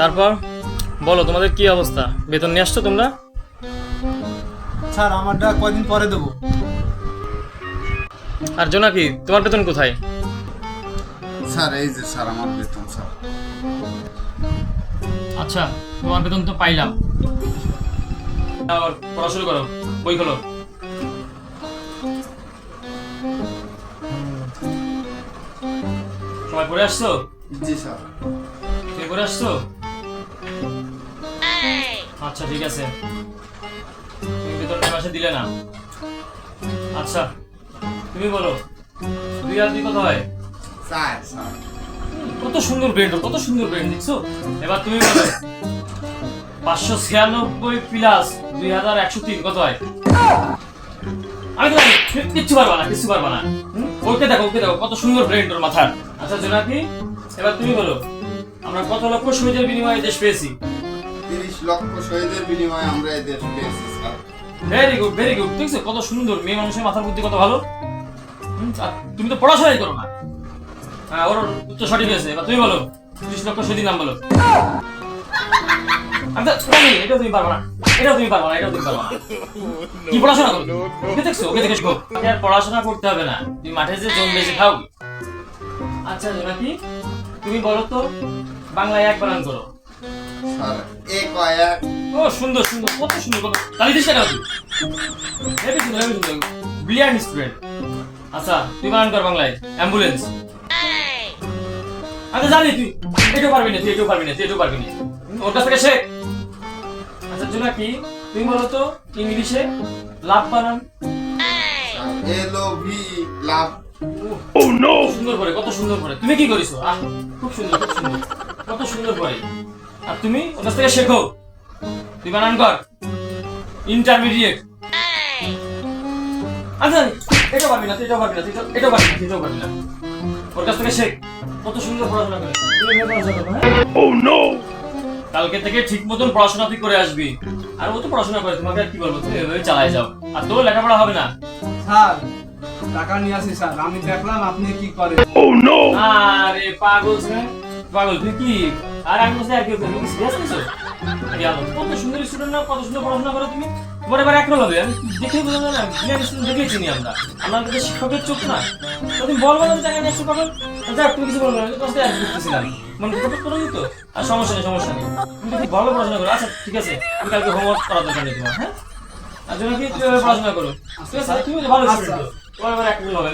তারপর বলো তোমাদের কি অবস্থা, বেতন নিয়ে আসছো তোমরা? স্যার আমারটা কয়দিন পরে দেবো। আর জোনাকি তোমার বেতন কোথায়? স্যার এই যে স্যার আমার বেতন স্যার। আচ্ছা তোমার বেতন তো পাইলাম, আবার পড়া শুরু করো, বই খোলো। সবাই পড়ে আসছো? জি স্যার। তুমি পড়ে আসছো? আচ্ছা ঠিক আছে, তুমি বেতনটা মাসে দিলে না। আচ্ছা তুমি বলো 2 আর 2 কত হয়? স্যার স্যার কত সুন্দর ব্রেন, কত সুন্দর ব্রেন দেখছো। এবার তুমি বলো 596 প্লাস 2103 কত হয়? আমি তো জানি, কিচ্ছু পারবা না, কিচ্ছু পারবা না। ওকে দেখো, ওকে দেখো, কত সুন্দর ব্রেন তোর মাথার। আচ্ছা জোনাকি এবার তুমি বলো আমরা কত লক্ষ শহীদের বিনিময়ে দেশ পেয়েছি? 30 লক্ষ শহীদের বিনিময়ে আমরা এই দেশ পেয়েছি sir. Very good, very good. দেখছো কত সুন্দর, মেয়ে মানুষের মাথার বুদ্ধি কত ভালো। আর তুমি তো পড়াশোনাই করো না। হ্যাঁ ওর উত্তর সঠিক হয়েছে। এবার তুমি বলো 30 লক্ষ শহীদের নাম বলো। আমি তো জানি এটাও তুমি পারবা না, এটাও তুমি পারবা না, এটাও তুমি পারবা না। কি পড়াশোনা করো? ওকে দেখছো, ওকে দেখে শিখো। আর পড়াশোনা করতে হবে না, তুমি মাঠে যে জম বেশি খাও। আচ্ছা জোনাকি তুমি বলো তো বাংলায় এক বানান করো। স্যার এক কয়েক। ও সুন্দর সুন্দর, কত সুন্দর, কত তালি দিস কেন তুই? হেভি সুন্দর, হেভি সুন্দর, ব্রিলিয়ান্ট স্টুডেন্ট। আচ্ছা তুই বানান কর বাংলায় অ্যাম্বুলেন্স। আচ্ছা জানি তুই এটাও পারবি না, তুই এটাও পারবি না, তুই এটাও পারবি না, ওর কাছ থেকে শেখ। আচ্ছা জোনাকি তুমি বলো তো ইংলিশে লাভ বানান। LOV লাভ। ও নো, সুন্দর করে, কত সুন্দর করে। তুমি কি করিছো? আহ খুব সুন্দর, খুব সুন্দর, কত সুন্দর করে। আর তুমি ওর কাছ থেকে শেখো। তুই বানান কর ইন্টারমিডিয়েট। আচ্ছা এটাও পারবি না, তুই এটাও পারবি না, তুই এটাও পারবি না, তুই এটাও পারবি না। ওর কাছ থেকে শেখ, কত সুন্দর পড়াশোনা করে। তুমি এভাবে পড়াশোনা করো, হ্যাঁ? ও নো, কালকে থেকে ঠিক মতন পড়াশোনা তুই করে আসবি। আর ও তো পড়াশোনা করে, তোমাকে আর কি বলবো, তুমি এভাবে চালায় যাও। আর তোর লেখাপড়া হবে না। স্যার টাকা নিয়ে আসি স্যার, আমি দেখলাম আপনি কি করেন। আরে পাগল ছেলে, পাগল তুই কি? আর আমি বলছি আর কি তুমি সিরিয়াস নিছো? আরে আলো কত সুন্দর স্টুডেন্ট না, কত সুন্দর পড়াশোনা করো তুমি। তোমার এবার একরকম হবে, আমি দেখেই বুঝলাম না, ব্রিলিয়ান্ট স্টুডেন্ট দেখেই চিনি আমরা। আমাদের শিক্ষকের চোখ না। তো তুমি বলবো না যে টাকা নিয়ে আসছো পাগল। যাক তুমি কিছু বলবো না, তোমার সাথে আর করতেছিলাম। মনে ফোকাস করো তো। আর সমস্যা নেই, সমস্যা নেই। তুমি খুব ভালো পড়াশোনা করো। আচ্ছা ঠিক আছে, আমি কালকে হোমওয়ার্ক করা দরকার নেই তোমার, হ্যাঁ? আর জন্য কি তুমি এভাবে পড়াশোনা করো, ঠিক আছে? তুমি তো ভালো স্টুডেন্ট, তোমার এবার একরকম হবে।